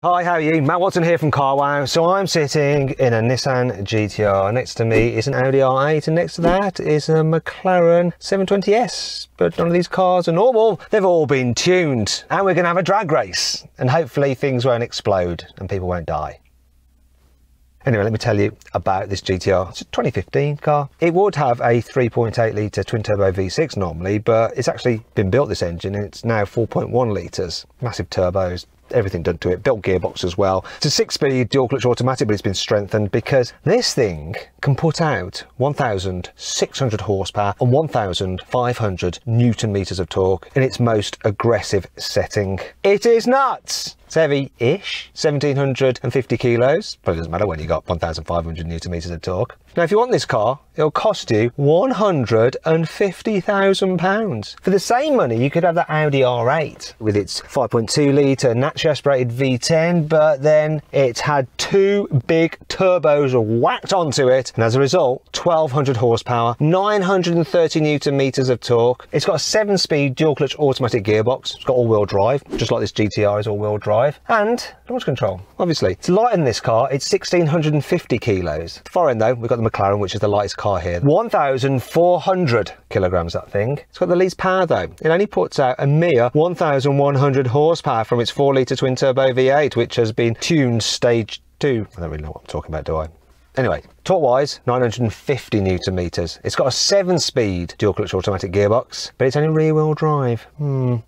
Hi, how are you? Matt Watson here from Carwow. So I'm sitting in a Nissan GTR. Next to me is an Audi R8 and next to that is a McLaren 720S. But none of these cars are normal. They've all been tuned. And we're going to have a drag race. And hopefully things won't explode and people won't die. Anyway, let me tell you about this GTR. It's a 2015 car. It would have a 3.8 litre twin turbo V6 normally, but it's actually been built, this engine, and it's now 4.1 litres. Massive turbos, everything done to it, built gearbox as well. It's a 6-speed dual clutch automatic, but it's been strengthened because this thing can put out 1,600 horsepower and 1,500 newton meters of torque in its most aggressive setting. It is nuts! It's heavy-ish, 1,750 kilos. Probably doesn't matter when you got 1,500 newton meters of torque. Now, if you want this car, it'll cost you £150,000. For the same money, you could have the Audi R8 with its 5.2 litre naturally aspirated V10, but then it's had two big turbos whacked onto it, and as a result, 1,200 horsepower, 930 newton meters of torque. It's got a 7-speed dual clutch automatic gearbox. It's got all-wheel drive, just like this GTR is all-wheel drive, and launch control, obviously. It's light in this car, it's 1,650 kilos. Foreign though, we've got the McLaren, which is the lightest car here. 1,400 kilograms, that thing. It's got the least power though. It only puts out a mere 1,100 horsepower from its 4-litre twin turbo V8, which has been tuned stage 2. I don't really know what I'm talking about, do I? Anyway, torque-wise, 950 newton meters. It's got a 7-speed dual clutch automatic gearbox, but it's only rear-wheel drive.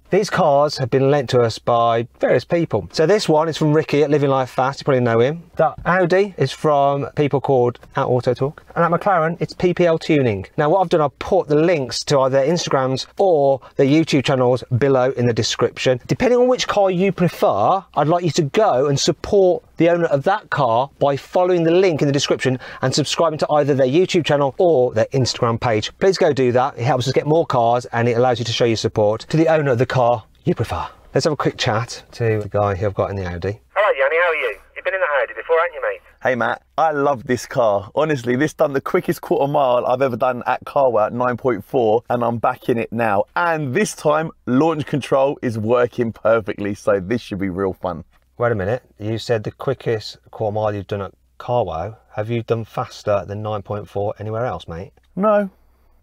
These cars have been lent to us by various people. So this one is from Ricky at Living Life Fast, you probably know him. That Audi is from people called at Auto Talk. And at McLaren, it's PPL Tuning. Now what I've done, I've put the links to either their Instagrams or their YouTube channels below in the description. Depending on which car you prefer, I'd like you to go and support the owner of that car by following the link in the description and subscribing to either their YouTube channel or their Instagram page. Please go do that. It helps us get more cars and it allows you to show your support to the owner of the car you prefer. Let's have a quick chat to the guy who I've got in the Audi. Hello Yanni, how are you? You've been in the Audi before, haven't you, mate? Hey Matt, I love this car. Honestly, this done the quickest quarter mile I've ever done at Carwow at 9.4, and I'm back in it now. And this time, launch control is working perfectly, so this should be real fun. Wait a minute, you said the quickest quarter mile you've done at Carwow. Have you done faster than 9.4 anywhere else, mate? No,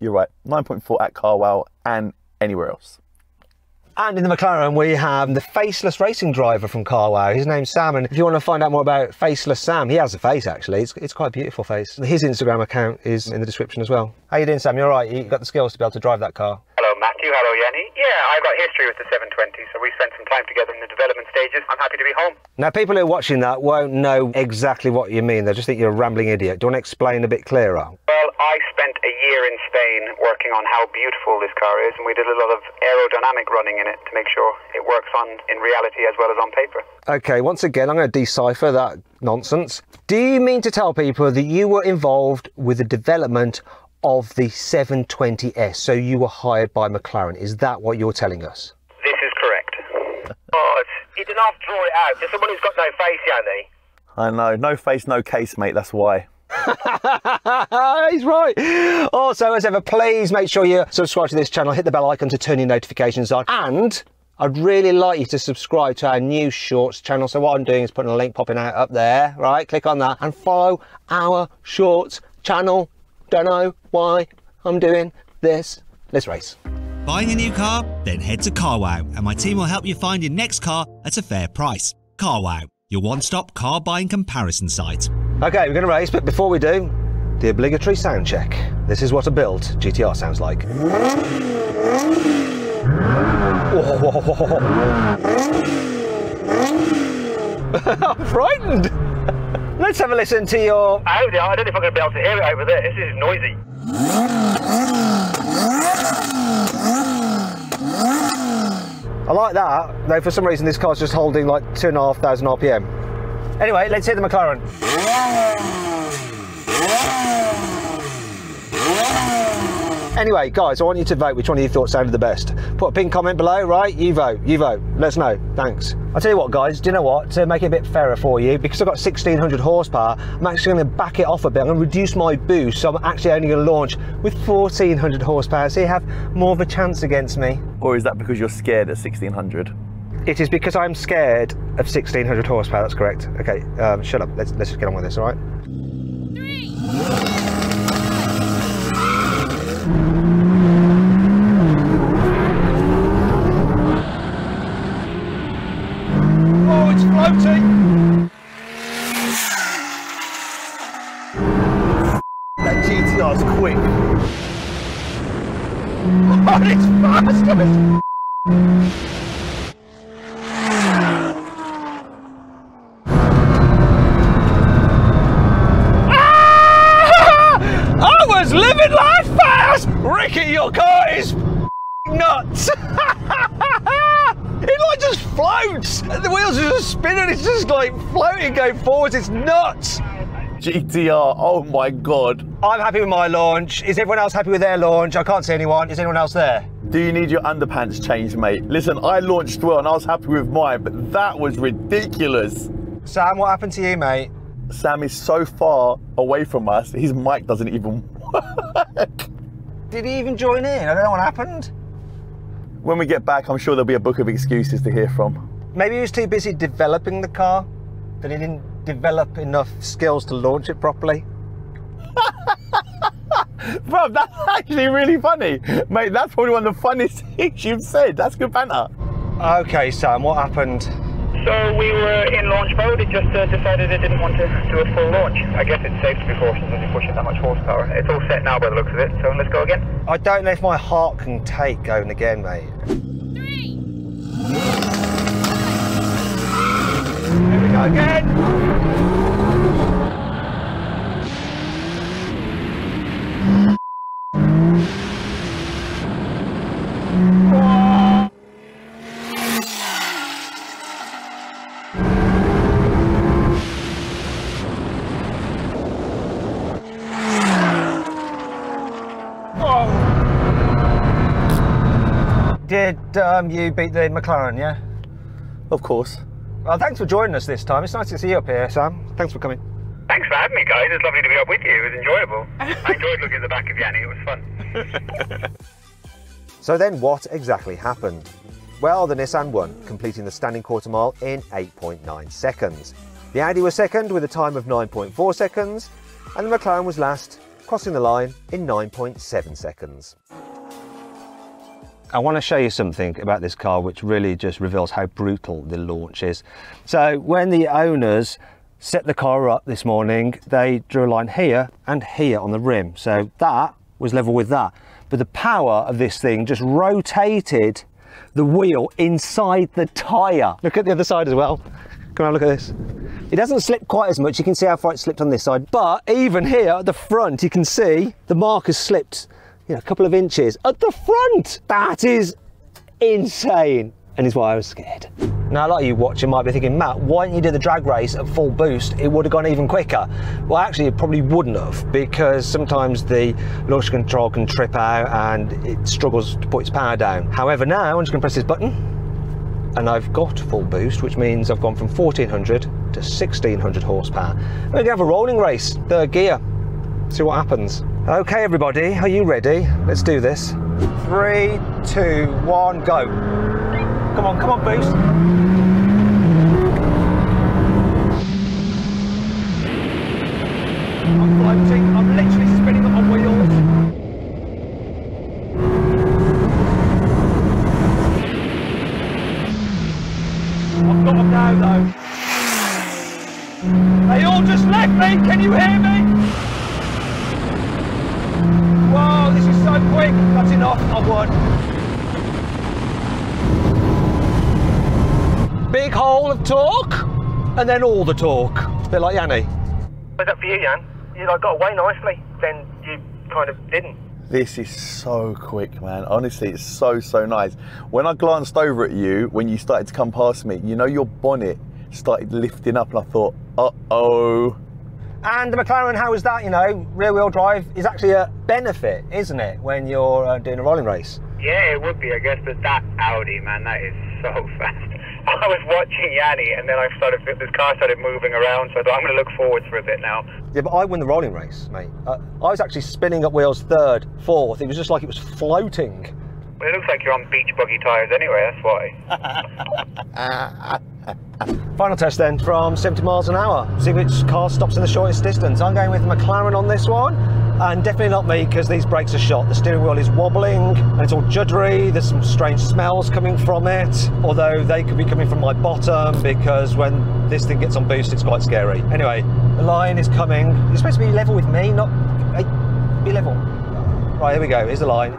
you're right. 9.4 at Carwow and anywhere else. And in the McLaren, we have the faceless racing driver from Carwow. His name's Sam, and if you want to find out more about faceless Sam, he has a face actually. It's quite a beautiful face. His Instagram account is in the description as well. How you doing, Sam? You all right? You got the skills to be able to drive that car? Hello Matthew, hello Yanni. Yeah, I've got history with the 720, so we spent some time together in the development stages. I'm happy to be home. Now, people who are watching that won't know exactly what you mean. They'll just think you're a rambling idiot. Do you want to explain a bit clearer? Well, I spent a year in Spain working on how beautiful this car is, and we did a lot of aerodynamic running in it to make sure it works in reality as well as on paper. Okay, once again, I'm going to decipher that nonsense. Do you mean to tell people that you were involved with the development of the 720S, so you were hired by McLaren? Is that what you're telling us? This is correct. But you didn't have to draw it out. There's someone who's got no face, Yanni. I know, no face, no case, mate, that's why. He's right. Also, as ever, please make sure you subscribe to this channel, hit the bell icon to turn your notifications on, and I'd really like you to subscribe to our new shorts channel. So what I'm doing is putting a link popping out up there, right? Click on that and follow our shorts channel. Don't know why I'm doing this. Let's race. Buying a new car? Then head to Carwow and my team will help you find your next car at a fair price. Carwow, your one-stop car buying comparison site. Okay, we're going to race, but before we do, the obligatory sound check. This is what a built GTR sounds like. I'm frightened. Let's have a listen to your... I don't know if I'm going to be able to hear it over there. This is noisy. I like that, though for some reason this car's just holding like 2,500 RPM. Anyway, let's hear the McLaren. Anyway, guys, I want you to vote which one of you thought sounded the best. Put a pin comment below, right? You vote, let us know, thanks. I'll tell you what, guys, do you know what? To make it a bit fairer for you, because I've got 1,600 horsepower, I'm actually going to back it off a bit. I'm going to reduce my boost, so I'm actually only going to launch with 1,400 horsepower, so you have more of a chance against me. Or is that because you're scared at 1,600? It is because I'm scared of 1600 horsepower, that's correct. Okay, shut up, let's just get on with this, all right? 3. Oh, it's floating! That GTR's quick. Oh, it's fast! I was living life fast! Ricky, your car is nuts! It like just floats! The wheels are just spinning, it's just like floating going forwards, it's nuts! GTR, oh my God. I'm happy with my launch. Is everyone else happy with their launch? I can't see anyone. Is anyone else there? Do you need your underpants changed, mate? Listen, I launched well and I was happy with mine, but that was ridiculous. Sam, what happened to you, mate? Sam is so far away from us, his mic doesn't even work. Did he even join in? I don't know what happened. When we get back, I'm sure there'll be a book of excuses to hear from. Maybe he was too busy developing the car, that he didn't develop enough skills to launch it properly. Bro, that's actually really funny. Mate, that's probably one of the funniest things you've said. That's good banter. Okay, Sam, what happened? So we were in launch mode, it just decided it didn't want to do a full launch. I guess it's safe to be cautious as you're pushing that much horsepower. It's all set now by the looks of it, so let's go again. I don't know if my heart can take going again, mate. 3. Here we go again! Did you beat the McLaren, yeah? Of course. Well, thanks for joining us this time. It's nice to see you up here, Sam. Thanks for coming. Thanks for having me, guys. It's lovely to be up with you. It was enjoyable. I enjoyed looking at the back of Yanni. It was fun. So then what exactly happened? Well, the Nissan won, completing the standing quarter mile in 8.9 seconds. The Audi was second with a time of 9.4 seconds, and the McLaren was last, crossing the line in 9.7 seconds. I want to show you something about this car which really just reveals how brutal the launch is. So when the owners set the car up this morning, they drew a line here and here on the rim. So that was level with that. But the power of this thing just rotated the wheel inside the tyre. Look at the other side as well. Come on, look at this. It doesn't slip quite as much. You can see how far it slipped on this side. But even here at the front, you can see the mark has slipped, you know, a couple of inches at the front. That is insane, and is why I was scared. Now, a lot of you watching might be thinking, Matt, why didn't you do the drag race at full boost? It would have gone even quicker. Well, actually, it probably wouldn't have, because sometimes the launch control can trip out and it struggles to put its power down. However, now I'm just going to press this button, and I've got full boost, which means I've gone from 1400 to 1600 horsepower. We're going to have a rolling race, third gear, see what happens. Okay, everybody, are you ready? Let's do this. 3, 2, 1, go. Come on, boost. I'm floating, I'm literally spinning on wheels. I've got them now though. They all just left me, can you hear me? Whoa, this is so quick. That's enough, I've won. Big hole of torque, and then all the torque. A bit like Yanni. Was that for you, Jan? You got away nicely, then you kind of didn't. This is so quick, man. Honestly, it's so nice. When I glanced over at you, when you started to come past me, you know, your bonnet started lifting up and I thought, uh-oh. And the McLaren, how is that, you know, rear wheel drive is actually a benefit, isn't it, when you're doing a rolling race? Yeah, it would be, I guess, but that Audi, man, that is so fast. I was watching Yanni and then this car started moving around, so I thought I'm going to look forwards for a bit now. Yeah, but I won the rolling race, mate. I was actually spinning up wheels third, fourth. It was just like it was floating. Well, it looks like you're on beach buggy tyres anyway, that's why. Final test then from 70 miles an hour. See which car stops in the shortest distance. I'm going with McLaren on this one, and definitely not me because these brakes are shot. The steering wheel is wobbling and it's all juddery. There's some strange smells coming from it, although they could be coming from my bottom because when this thing gets on boost it's quite scary. Anyway, the line is coming. You're supposed to be level with me, not... Hey, be level. Right, here we go. Here's the line.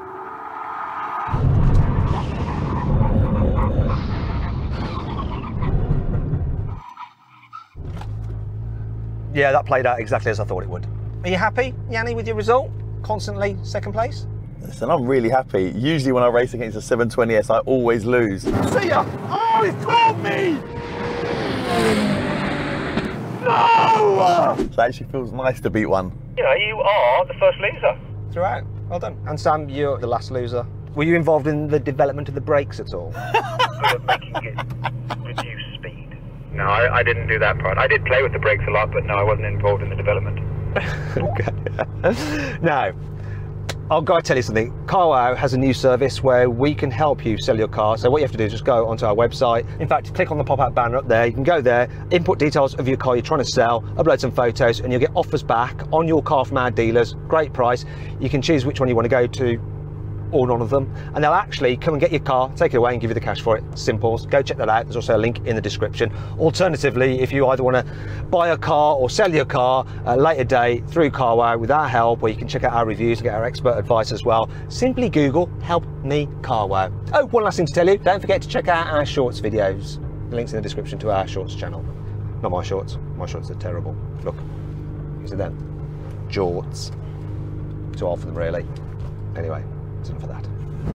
Yeah, that played out exactly as I thought it would. Are you happy, Yanni, with your result? Constantly second place? Listen, I'm really happy. Usually when I race against a 720S, I always lose. See ya! Oh, he's caught me! No! So it actually feels nice to beat one. You know, you are the first loser. Throughout. Well done. And Sam, you're the last loser. Were you involved in the development of the brakes at all? Good at making it reduce speed. No, I didn't do that part. I did play with the brakes a lot, but no, I wasn't involved in the development. Okay. Now, I'll go tell you something. Carwow has a new service where we can help you sell your car. So what you have to do is just go onto our website. In fact, click on the pop-up banner up there. You can go there, input details of your car you're trying to sell, upload some photos, and you'll get offers back on your car from our dealers. Great price. You can choose which one you want to go to, or none of them, and they'll actually come and get your car, take it away and give you the cash for it. Simples. Go check that out. There's also a link in the description. Alternatively, if you either want to buy a car or sell your car at a later date through Carwow with our help, where you can check out our reviews and get our expert advice as well, simply Google "Help Me Carwow." Oh, one last thing to tell you, don't forget to check out our shorts videos. The link's in the description to our shorts channel. Not my shorts are terrible. Look, you see them? Jorts. Too old for them really. Anyway, enough of that.